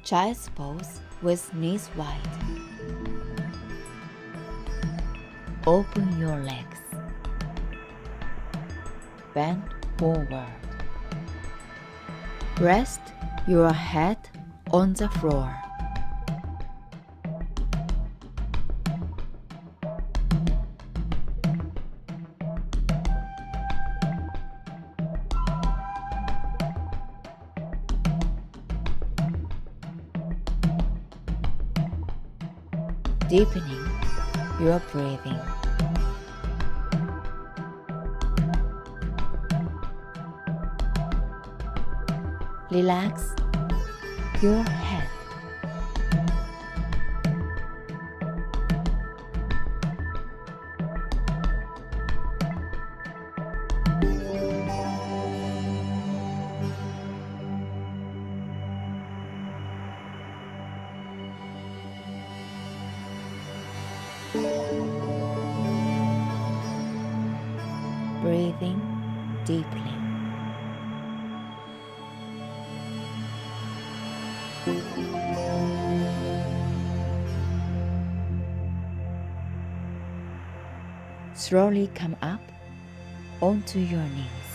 Child's pose with knees wide. Open your legs. Bend forward. Rest your head on the floor. Deepening your breathing. Relax your head. Breathing deeply. Slowly come up onto your knees.